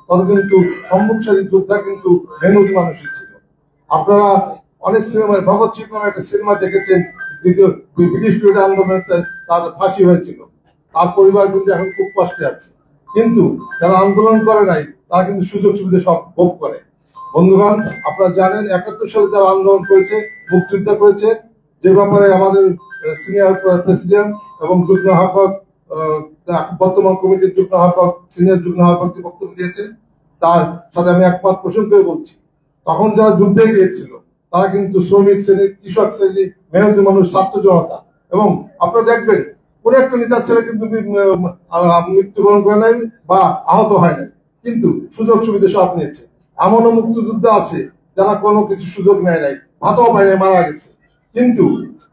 তত কিন্তু সম্মুখসারী যোদ্ধা কিন্তু মেহনতি মানুষই ছিল। আপনারা অনেক সিনেমায় ভগৎ সিং নামে একটা সিনেমা দেখেছেন, দ্বিতীয় ব্রিটিশ বিরোধী আন্দোলনে তার ফাঁসি হয়েছিল, তার পরিবার কিন্তু এখন খুব কষ্টে আছে। কিন্তু যারা আন্দোলন করে নাই তারা কিন্তু সুযোগ সুবিধা সব ভোগ করে। বন্ধুগণ, আপনারা জানেন 71 সালে যারা আন্দোলন করেছে, মুক্তিযুদ্ধ করেছে, যে ব্যাপারে আমাদের সিনিয়র প্রেসিডেন্ট এবং যুগ্ম আহ্বায়ক, বর্তমান কমিটির যুগ্ম আহ্বায়ক, সিনিয়র যুগ্ম আহ্বায়ক বক্তব্য দিয়েছে, তার সাথে আমি একমত পোষণ করে বলছি, তখন যারা যুদ্ধে গিয়েছিল তারা কিন্তু শ্রমিক শ্রেণী, কৃষক শ্রেণী, মেহনতি মানুষ, ছাত্র জনতা। এবং আপনারা দেখবেন কোন একটা নেতার ছেলে কিন্তু মৃত্যুবরণ করে নাই বা আহত হয় নাই, কিন্তু সুযোগ সুবিধা সব নিয়েছে। এমনও মুক্তিযুদ্ধ আছে যারা কোনো কিছু সুযোগ নেয় নাই, ভাতও পায় নাই, মারা গেছে। কিন্তু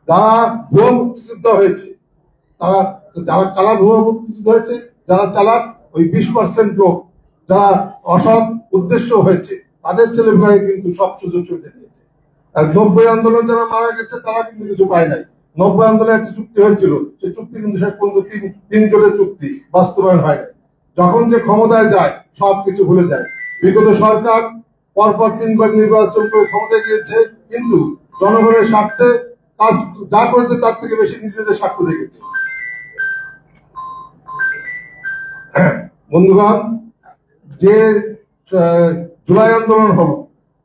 যারা ভুয়া মুক্তিযুদ্ধ হয়েছে, যারা কালা ভুয়া মুক্তিযুদ্ধ হয়েছে, যারা চালাক, ওই 20% লোক যারা অসৎ উদ্দেশ্য হয়েছে, তাদের ছেলেমেয়েরা কিন্তু সব সুযোগ সুবিধা নিয়েছে। আর 90 আন্দোলন যারা মারা গেছে তারা কিন্তু কিছু পায় নাই। 90 আন্দোলনে একটা চুক্তি হয়েছিল, সেই চুক্তি কিন্তু শেষ পর্যন্ত তিন জোটের চুক্তি বাস্তবায়ন হয় নাই। যখন যে ক্ষমতায় যায় সবকিছু ভুলে যায়। বিগত সরকার পরপর 3বার নির্বাচন করে ক্ষমতায় গিয়েছে, কিন্তু জনগণের স্বার্থে কাজ যা করেছে তার থেকে বেশি নিজেদের স্বার্থ দেখেছে। বন্ধুগণ, যে জুলাই আন্দোলন হলো,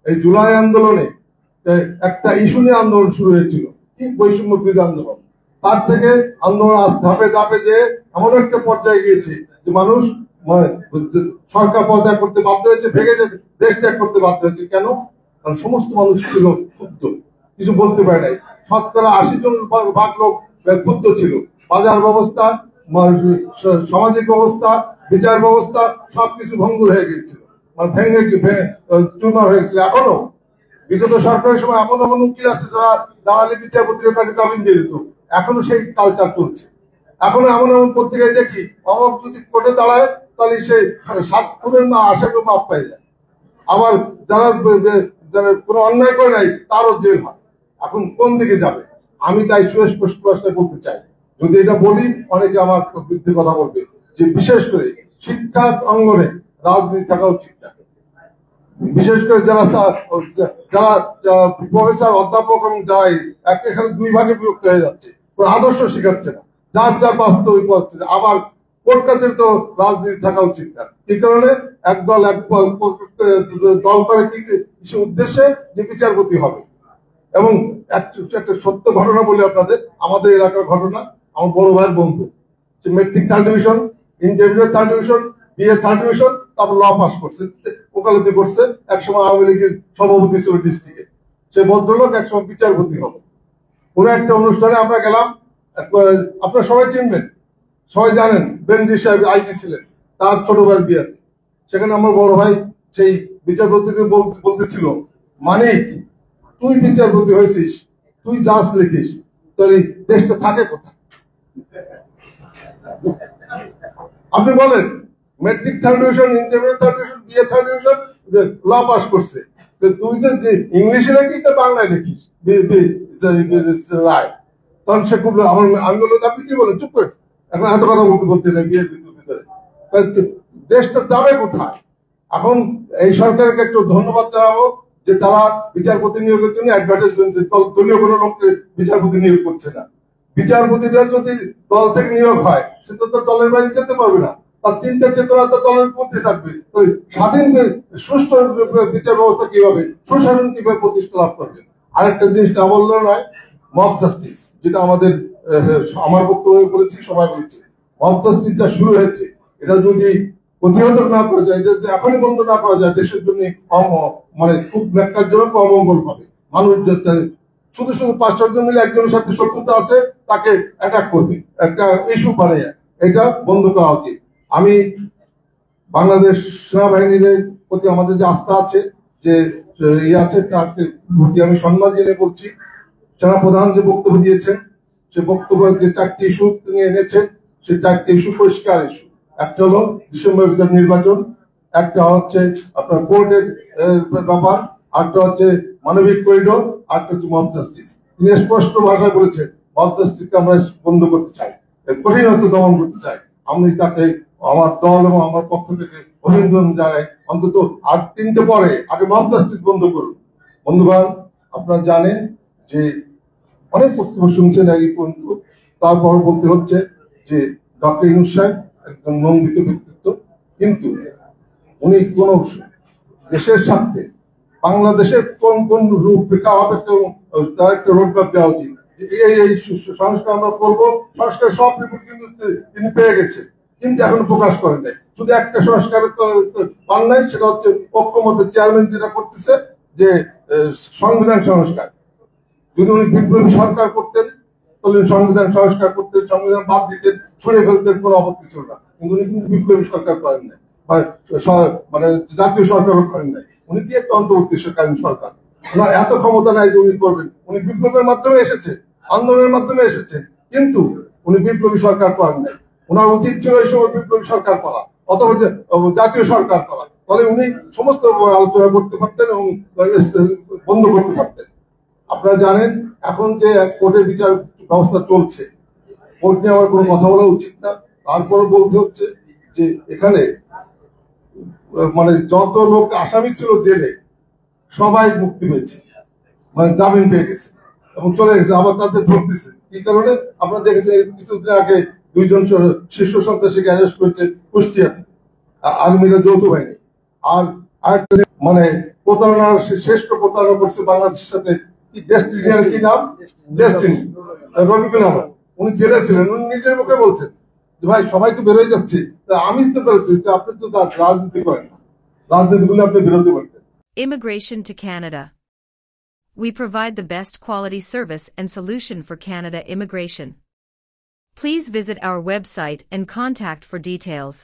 এই জুলাই আন্দোলনে একটা ইস্যু নিয়ে আন্দোলন শুরু হয়েছিল, কি বৈষম্য বিরোধী আন্দোলন। তার থেকে আন্দোলন ধাপে ধাপে যে এমন একটা পর্যায়ে গিয়েছে যে মানুষ সরকার পদত্যাগ করতে বাধ্য হয়েছে, ভেঙে যেতে দেশ ত্যাগ করতে বাধ্য হয়েছে। কেন? কারণ সমস্ত মানুষ ছিল ক্ষুব্ধ, কিছু বলতে পারে নাই। 80% লোক ক্ষুব্ধ ছিল। বাজার ব্যবস্থা, সামাজিক ব্যবস্থা, বিচার ব্যবস্থা সবকিছু ভঙ্গুর হয়ে গিয়েছিল, মানে ভেঙে চুরমার হয়ে গেছিল। এখনো বিগত সরকারের সময় এমন এমন উকিল আছে যারা দালালি বিচারপতিরা তাকে জামিন দিয়ে দিত, এখনো সেই কালচার চলছে। এখনো এমন এমন পত্রিকায় দেখি অভাব যদি কোর্টে দাঁড়ায় তাহলে সেই 7 খুনের আসামি মাপ পাই যায়। আবার যারা কোনো অন্যায় করে নাই তারও জেল হয়। এখন কোন দিকে যাবে? আমি তাই সুস্পষ্ট ভাষায় বলতে চাই, যদি এটা বলি অনেকে আমার বিরুদ্ধে কথা বলবে, যে বিশেষ করে শিক্ষা অঙ্গনে রাজনীতি থাকা উচিত না। বিশেষ করে যারা প্রফেসর, অধ্যাপক এবং যারা এখানে 2 ভাগে বিভক্ত হয়ে যাচ্ছে, আদর্শ শিখাচ্ছে না, যার যার বাস্তবিক পরিস্থিতি। আবার কোর্ট কাছের তো রাজনীতি থাকা উচিত না। এই কারণে একদল দল করে কিছু উদ্দেশ্যে যে বিচারপতি হবে। এবং একটা সত্য ঘটনা বলি আপনাদের, আমাদের এলাকার ঘটনা। আমার বড় ভাইয়ের বন্ধু, সে matric 3rd division, intermediate 3rd division, BA 3rd division, তারপর ল পাস করছে, ওকালতি করছে। একসময় আওয়ামী লীগের সভাপতি ছিল ডিস্ট্রিক্টে। সে ভদ্রলোক একসময় বিচারপতি হবে। পুরো একটা অনুষ্ঠানে আমরা গেলাম, আপনারা সবাই চিনবেন, সবাই জানেন, বেনজির সাহেব আইজি ছিলেন, তার ছোট ভাইয়ের বিয়েতে। সেখানে আমার বড় ভাই সেই বিচারপতিকে বলতেছিল, মানিক, তুই বিচারপতি হয়েছিস, তুই জাজ লিখিস, তাহলে দেশটা থাকে কোথায়? আপনি বলেন, matric 3rd division, intermediate 3rd division, BA 3rd division, law pass করছে, তুই যে ইংলিশে লিখিস না বাংলায় লিখিস রায়? তখন সে খুব আমি বললাম, আপনি কি বলেন, চুপ করে, এখন এত কথা বলতে নেই বিয়ের ভিতরে। দেশটা যাবে কোথায়? এখন এই সরকারকে একটু ধন্যবাদ জানাবো যে তারা বিচারপতি নিয়োগের জন্য অ্যাডভার্টাইজমেন্ট, দলীয় কোনো লোককে বিচারপতি নিয়োগ করছে না। বিচারপতিরা যদি দল থেকে নিয়োগ হয়, সে তো দলের বাইরে যেতে পারবে না, তার চিন্তা চেতনা তো দলের মধ্যে থাকবে। স্বাধীন সুষ্ঠু বিচার ব্যবস্থা কিভাবে, সুশাসন কিভাবে প্রতিষ্ঠা লাভ করবে? আরেকটা জিনিস না বললেও নয়, মব জাস্টিস, যেটা আমাদের আমার বক্তব্য বলেছি, সবাই বলেছে, মব জাস্টিস যা শুরু হয়েছে, এটা যদি প্রতিহত না করা যায়, এখনই বন্ধ না করা যায়, দেশের জন্য মানে খুব ন্যাক্কারজনক অমঙ্গল হবে। মানুষ শুধু শুধু 5-6 জন মিলে একজনের সাথে শত্রুতা আছে, তাকে অ্যাটাক করবে, একটা ইস্যু বানিয়ে, এটা বন্ধ করা উচিত। আমি বাংলাদেশ সেনাবাহিনীর প্রতি আমাদের যে আস্থা আছে, যে ইয়ে আছে, তাকে প্রতি আমি সম্মান জেনে বলছি। সেনাপ্রধান যে বক্তব্য দিয়েছেন, সে বক্তব্য যে 4টি ইস্যু তিনি এনেছেন, সেই 4টি ইস্যু পরিষ্কার ইস্যু। একটা হলো ডিসেম্বরের ভিতরে নির্বাচন, একটা হচ্ছে আপনার কোর্টের ব্যাপার, আরেকটা হচ্ছে মানবিক করিডোর, আরেকটা হচ্ছে মব জাস্টিস। তিনি স্পষ্ট ভাষায় বলেছেন, মব জাস্টিসকে আমরা বন্ধ করতে চাই, কঠিন হতে দমন করতে চাই। আমি তাকে আমার দল এবং আমার পক্ষ থেকে অভিনন্দন জানাই। অন্তত আর 3টে পরে আগে মব জাস্টিস বন্ধ করুন। বন্ধুগণ, আপনারা জানেন যে অনেক বক্তব্য শুনছেন এই পর্যন্ত, তারপর বলতে হচ্ছে যে ডক্টর ইউনূস সাহেব একজন নন্দিত ব্যক্তিত্ব, কিন্তু উনি কোন দেশের স্বার্থে বাংলাদেশের কোন কোন রূপরেখা হবে তার একটা রোডম্যাপ দেওয়া উচিত। এই সংস্কার আমরা করবো, সংস্কার সব রিপোর্ট কিন্তু তিনি পেয়ে গেছে, কিন্তু এখনো প্রকাশ করেন নাই। শুধু একটা সংস্কার পান নাই, সেটা হচ্ছে ঐক্যমত্যের চেয়ারম্যান যেটা করতেছে যে সংবিধান সংস্কার। যদি উনি বিপ্লবী সরকার করতেন তাহলে সংবিধান সংস্কার করতেন, সংবিধান বাদ দিতেন, ছুড়ে ফেলতেন, কোনো আপত্তি ছিল না। কিন্তু উনি কিন্তু বিপ্লবী সরকার করেন নাই, মানে জাতীয় সরকারও করেন নাই। উনি কি একটা অন্তর্বর্তীকালীন সরকার, ওনার এত ক্ষমতা নাই যে উনি করবেন। উনি বিপ্লবের মাধ্যমে এসেছেন, আন্দোলনের মাধ্যমে এসেছেন, কিন্তু উনি বিপ্লবী সরকার করেন নাই। ওনার উচিত ছিল এই সময় বিপ্লবী সরকার করা অথবা জাতীয় সরকার করা, তাহলে উনি সমস্ত আলোচনা করতে পারতেন এবং বন্ধ করতে পারতেন। আপনারা জানেন এখন যে কোর্টের বিচার ব্যবস্থা চলছে, কোর্ট নিয়ে আমার কোনো কথা বলা উচিত না, তারপরে বলতে হচ্ছে যে এখানে মানে যত লোক আসামি ছিল জেলে সবাই মুক্তি পেয়েছে, মানে জামিন পেয়ে গেছে এবং চলে গেছে। আবার তাদের ধরতেছে কি কারণে? আপনারা দেখেছেন কিছুদিন আগে 2 জন শীর্ষ সন্ত্রাসীকে অ্যারেস্ট করেছে কুষ্টিয়াতে, আর্মিরা যৌথ বাহিনী। আর আরেকটা মানে প্রতারণার শ্রেষ্ঠ প্রতারণা করছে বাংলাদেশের সাথে, কি ডেস্টিনিয়ার কি নাম, ডেস্টিনি রবিকুল আহমদ, উনি জেলে ছিলেন। উনি নিজের মুখে বলছেন যে ভাই সবাই তো বেরোয় যাচ্ছে, আমি তো বেরোচ্ছি, আপনি তো রাজনীতি করেন, রাজনীতি করলে আপনি বিরোধী করতেন। Immigration to Canada. We provide the best quality service and solution for Canada immigration. Please visit our website and contact for details.